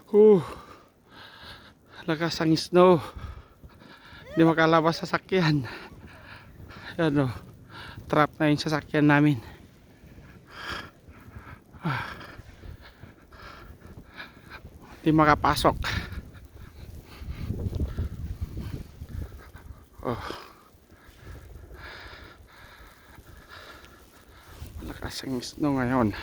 Uh, lakas ang snow. Hindi makalabas sa sakyan. Yan o. Trap na yung sasakyan namin. Hindi makapasok. Oh. Malakas ang snow ngayon.